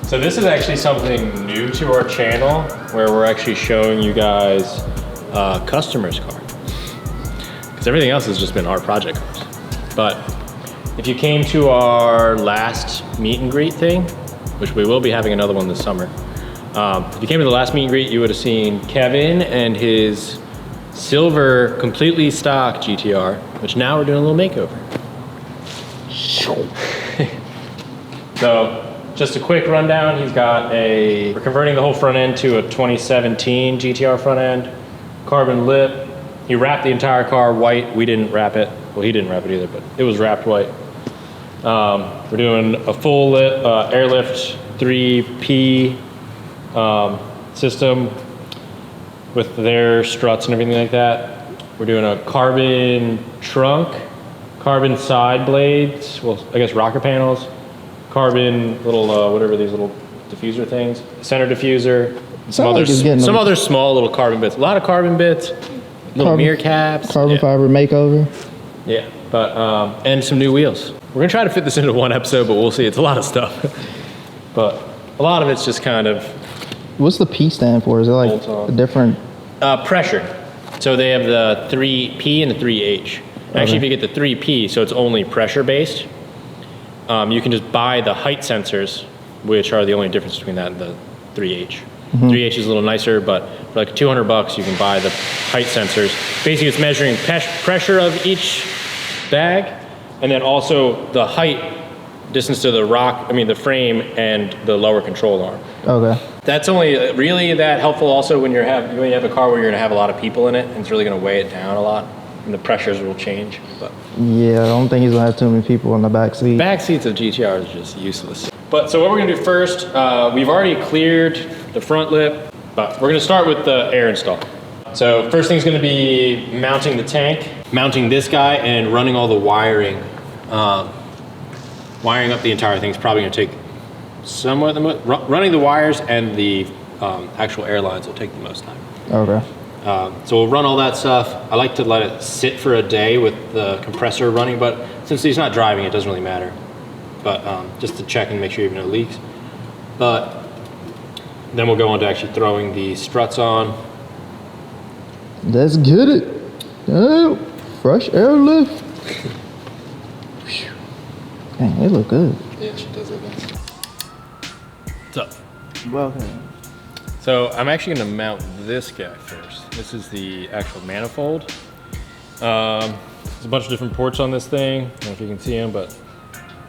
So this is actually something new to our channel where we're actually showing you guys customers' cars. Because everything else has just been our project cars. But if you came to our last meet and greet thing, which we will be having another one this summer. If you came to the last meet and greet, you would have seen Kevin and his silver, completely stock GTR, which now we're doing a little makeover. So, just a quick rundown. We're converting the whole front end to a 2017 GTR front end, carbon lip. He wrapped the entire car white. We didn't wrap it. Well, he didn't wrap it either, but it was wrapped white. We're doing a full lip, airlift 3P system with their struts and everything like that. We're doing a carbon trunk, carbon side blades, well, I guess rocker panels, carbon little, whatever these little diffuser things, center diffuser, some other small little carbon bits. A lot of carbon bits, little mirror caps. Carbon fiber makeover. Yeah, but, and some new wheels. We're gonna try to fit this into one episode, but we'll see. It's a lot of stuff. But a lot of it's just kind of. What's the P stand for? Is it like a different? Pressure. So they have the 3P and the 3H. Actually, if you get the 3P, so it's only pressure based, you can just buy the height sensors, which are the only difference between that and the 3H. 3H is a little nicer, but for like $200, you can buy the height sensors. Basically, it's measuring pressure of each bag, and then also the height distance to the frame and the lower control arm. Okay. That's only really that helpful also when you have a car where you're gonna have a lot of people in it, and it's really gonna weigh it down a lot, and the pressures will change. But yeah, I don't think he's gonna have too many people in the back seat. Back seats of GTR is just useless. But so what we're gonna do first, we've already cleared the front lip, but we're gonna start with the air install. So first thing's gonna be mounting the tank, mounting this guy, and running all the wiring. Wiring up the entire thing is probably gonna take somewhat running the wires and the actual air lines will take the most time. Okay. So we'll run all that stuff. I like to let it sit for a day with the compressor running, but since he's not driving, it doesn't really matter. But just to check and make sure you have no leaks. But then we'll go on to actually throwing the struts on. Let's get it. Oh, fresh airlift. Dang, they look good. Yeah, she does look good. What's up? Welcome. So I'm actually gonna mount this guy first. This is the actual manifold. There's a bunch of different ports on this thing. I don't know if you can see them, but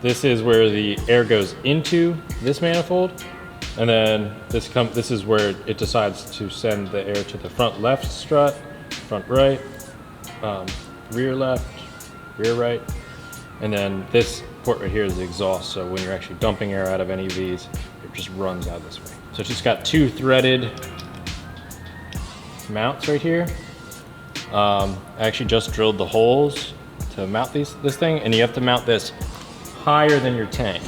this is where the air goes into this manifold. And then this is where it decides to send the air to the front left strut, front right, rear left, rear right. And then this port right here is the exhaust. So when you're actually dumping air out of any of these, it just runs out this way. So it's just got two threaded mounts right here. I actually just drilled the holes to mount this thing, and you have to mount this higher than your tank.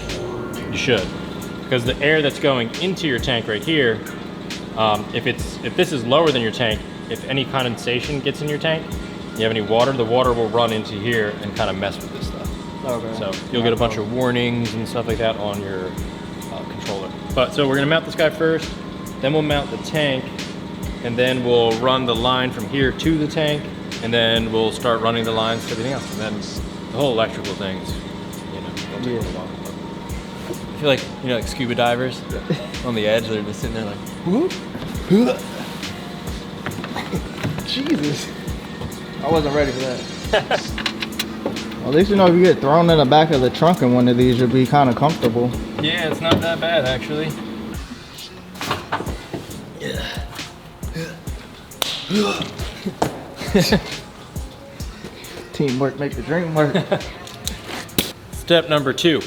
You should, because the air that's going into your tank right here, if this is lower than your tank, if any condensation gets in your tank, you have any water, the water will run into here and kind of mess with this stuff. Okay. So you'll get a bunch of warnings and stuff like that on your controller. But so we're gonna mount this guy first, then we'll mount the tank, and then we'll run the line from here to the tank, and then we'll start running the lines to everything else. And then the whole electrical things, it'll take a little while. I feel like, like scuba divers on the edge, they're just sitting there like, whoop. Jesus. I wasn't ready for that. Well, at least if you get thrown in the back of the trunk in one of these, you'll be kind of comfortable. Yeah, it's not that bad actually. Teamwork make the dream work. Step number 2,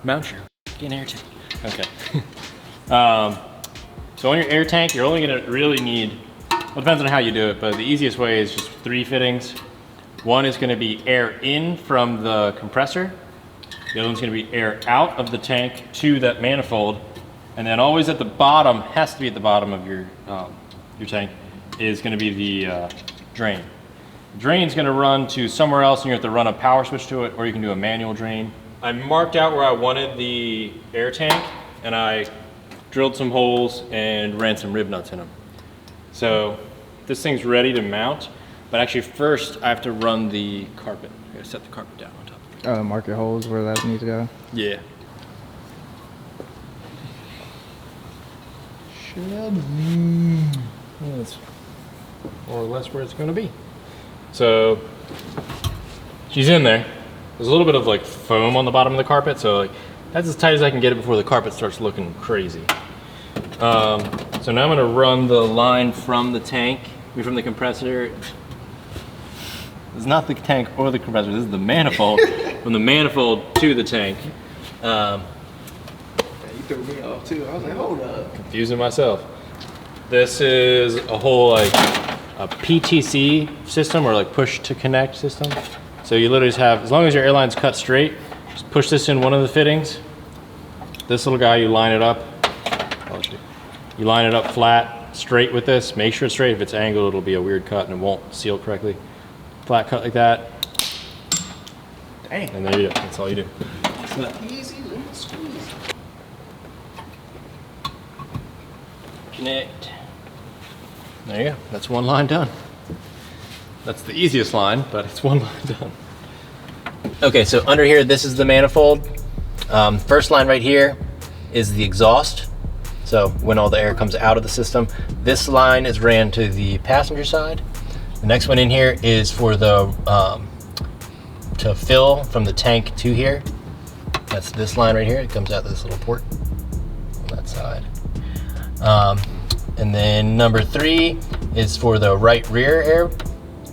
mount your fucking air tank. Okay. So on your air tank, you're only gonna really need, well, it depends on how you do it, but the easiest way is just 3 fittings. One is gonna be air in from the compressor. The other one's gonna be air out of the tank to that manifold. And then always at the bottom, has to be at the bottom of your tank, is gonna be the drain. The drain's gonna run to somewhere else and you have to run a power switch to it, or you can do a manual drain. I marked out where I wanted the air tank and I drilled some holes and ran some rib nuts in them. So this thing's ready to mount, but actually first I have to run the carpet. I gotta set the carpet down on top. Mark your holes where that needs to go. Yeah. That's more or less where it's gonna be. So she's in there. There's a little bit of like foam on the bottom of the carpet, so like that's as tight as I can get it before the carpet starts looking crazy. So now I'm gonna run the line from the tank, from the compressor. It's not the tank or the compressor, this is the manifold. From the manifold to the tank. You threw me off too. I was like, hold up. Confusing myself. This is a whole like a PTC system, or like push to connect system. So you literally just have, as long as your airline's cut straight, just push this in one of the fittings. This little guy, you line it up. You line it up flat, straight with this. Make sure it's straight. If it's angled, it'll be a weird cut and it won't seal correctly. Flat cut like that. Dang. And there you go. That's all you do. Easy little squeeze. Connect. There you go. That's one line done. That's the easiest line, but it's one line done. Okay, so under here, this is the manifold. First line right here is the exhaust. So when all the air comes out of the system, this line is ran to the passenger side. The next one in here is for the to fill from the tank to here. That's this line right here. It comes out this little port on that side. And then number 3 is for the right rear air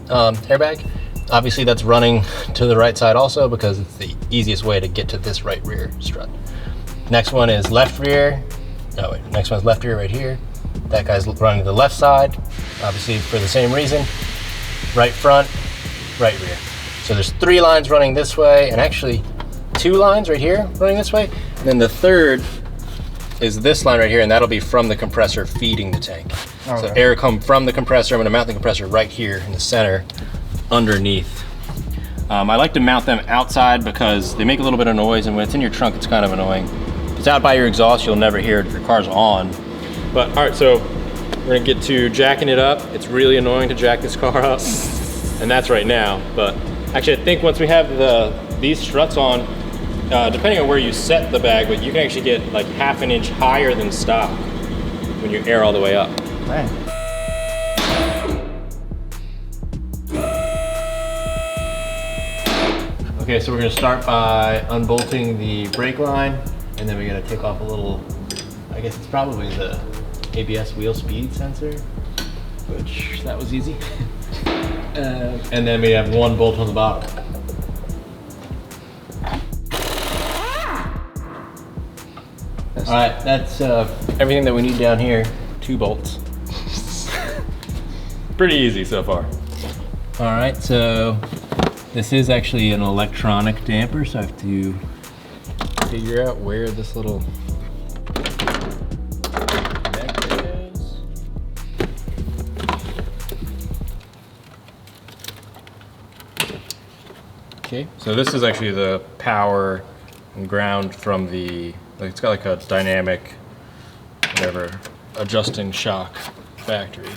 airbag. Obviously that's running to the right side also because it's the easiest way to get to this right rear strut. Next one is left rear. No, wait, next one's left rear right here. That guy's running to the left side, obviously for the same reason. Right front, right rear. So there's 3 lines running this way, and actually 2 lines right here running this way. And then the third is this line right here, and that'll be from the compressor feeding the tank. Okay. So air come from the compressor. I'm gonna mount the compressor right here in the center, underneath. I like to mount them outside because they make a little bit of noise, and when it's in your trunk, it's kind of annoying. If it's out by your exhaust, you'll never hear it if your car's on. But all right, so we're gonna get to jacking it up. It's really annoying to jack this car up, and that's right now. But actually, I think once we have these struts on, depending on where you set the bag, but you can actually get like ½ an inch higher than stock when you air all the way up. Man. Okay, so we're gonna start by unbolting the brake line, and then we're gonna take off a little, I guess it's probably the ABS wheel speed sensor, which that was easy. And then we have 1 bolt on the bottom. All right, that's everything that we need down here. 2 bolts. Pretty easy so far. All right, so this is actually an electronic damper, so I have to figure out where this little connector is. Okay, so this is actually the power and ground from the, like, it's got like a dynamic, whatever, adjusting shock factory.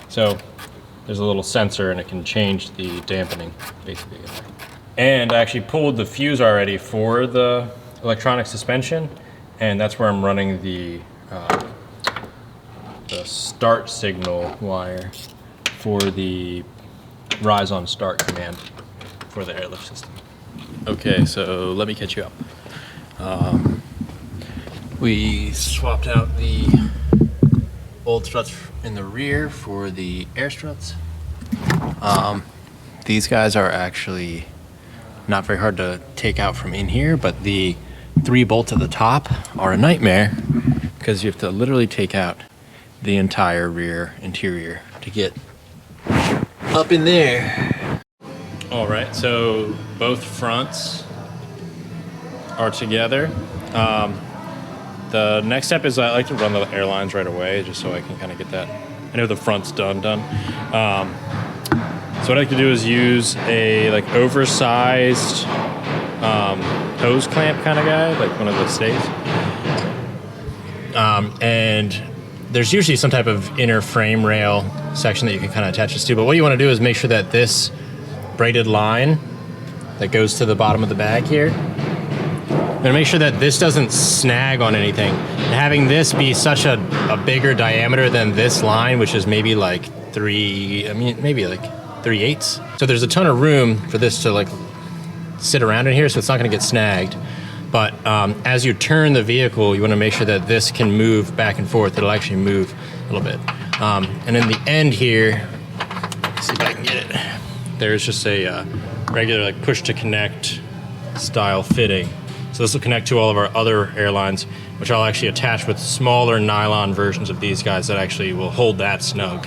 So there's a little sensor and it can change the dampening, basically. And I actually pulled the fuse already for the electronic suspension, and that's where I'm running the start signal wire for the rise on start command for the airlift system. Okay, so let me catch you up. We swapped out the old struts in the rear for the air struts. These guys are actually not very hard to take out from in here, but the 3 bolts at the top are a nightmare because you have to literally take out the entire rear interior to get up in there. All right, so both fronts are together. The next step is I like to run the airlines right away just so I can kind of get that. I know the front's done. So what I like to do is use a like oversized hose clamp kind of guy, like one of the stays. And there's usually some type of inner frame rail section that you can kind of attach this to. But what you want to do is make sure that this braided line that goes to the bottom of the bag here, and make sure that this doesn't snag on anything. And having this be such a bigger diameter than this line, which is maybe like maybe like 3/8. So there's a ton of room for this to like sit around in here, so it's not gonna get snagged. But as you turn the vehicle, you wanna make sure that this can move back and forth. It'll actually move a little bit. And in the end here, let's see if I can get it. There's just a regular like push to connect style fitting. So this will connect to all of our other airlines, which I'll actually attach with smaller nylon versions of these guys that actually will hold that snug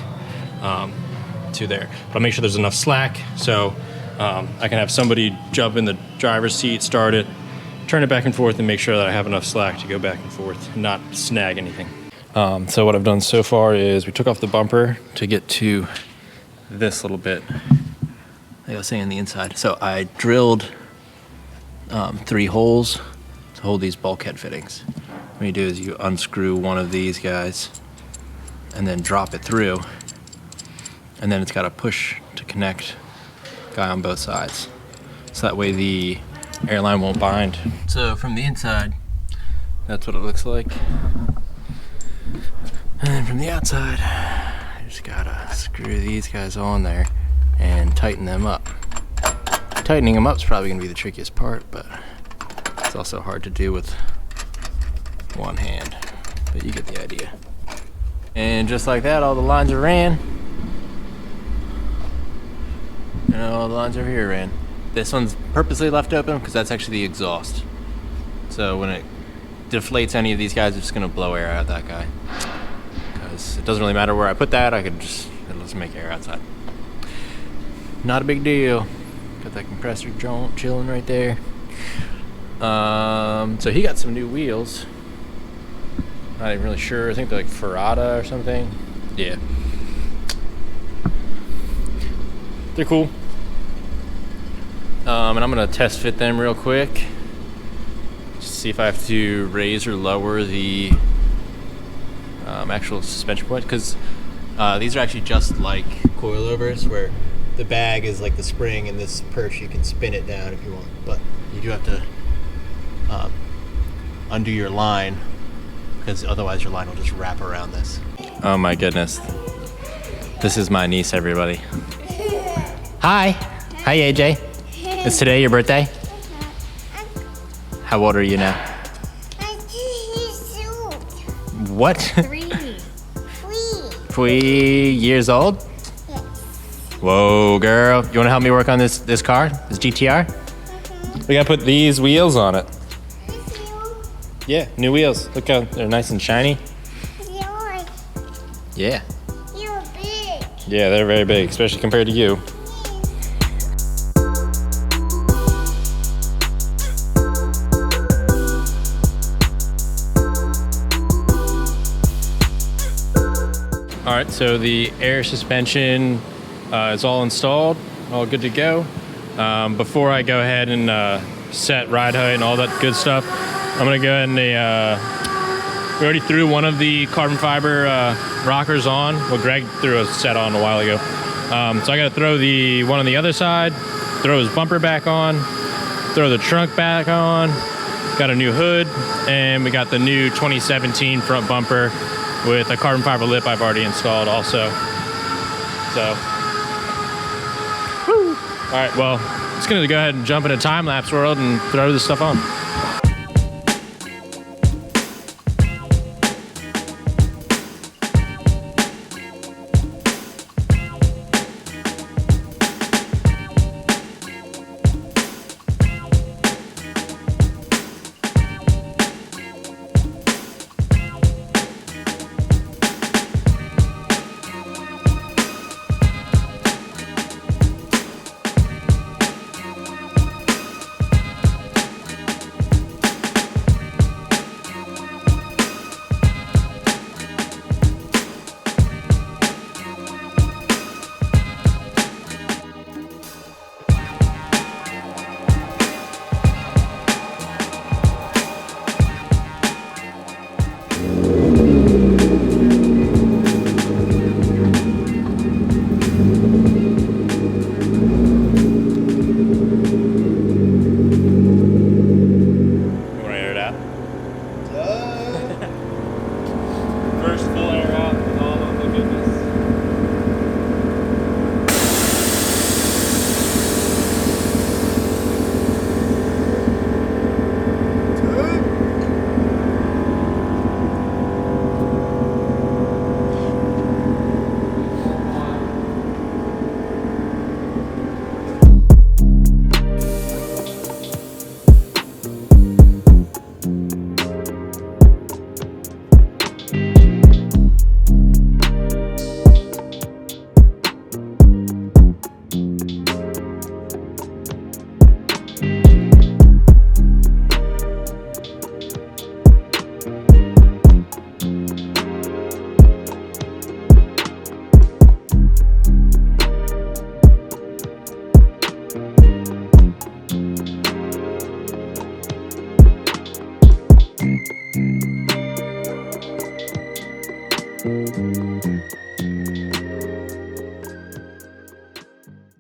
to there. But I'll make sure there's enough slack so I can have somebody jump in the driver's seat, start it, turn it back and forth, and make sure that I have enough slack to go back and forth and not snag anything. So what I've done so far is we took off the bumper to get to this little bit. Like I was saying, the inside. So I drilled 3 holes to hold these bulkhead fittings. What you do is you unscrew one of these guys and then drop it through, and then it's got a push to connect guy on both sides, so that way the airline won't bind. So from the inside, that's what it looks like, and then from the outside, you just gotta screw these guys on there and tighten them up. Tightening them up is probably gonna be the trickiest part, but it's also hard to do with one hand, but you get the idea. And just like that, all the lines are ran. And all the lines over here ran. This one's purposely left open because that's actually the exhaust. So when it deflates any of these guys, it's just gonna blow air out that guy. Because it doesn't really matter where I put that, it'll just make air outside. Not a big deal. Got that compressor chilling right there. So he got some new wheels. Not even really sure. I think they're like Ferrata or something. Yeah. They're cool. And I'm gonna test fit them real quick. Just see if I have to raise or lower the actual suspension point, because these are actually just like coilovers, where the bag is like the spring and this perch you can spin it down if you want, but you do have to undo your line, because otherwise your line will just wrap around this. Oh my goodness. This is my niece, everybody. Hi. Hi, AJ. Is today your birthday? How old are you now? What? 3. 3 years old? Yes. Whoa, girl. You want to help me work on this car, this GTR? We gotta put these wheels on it. Yeah, new wheels. Look how they're nice and shiny. Yeah. You're big. Yeah, they're very big, especially compared to you. All right, so the air suspension is all installed, all good to go. Before I go ahead and set ride height and all that good stuff, I'm gonna go ahead and we already threw one of the carbon fiber rockers on. Well, Greg threw a set on a while ago. So I gotta throw the one on the other side, throw his bumper back on, throw the trunk back on, got a new hood, and we got the new 2017 front bumper with a carbon fiber lip I've already installed also. So, woo. All right, well, just gonna go ahead and jump into time-lapse world and throw this stuff on.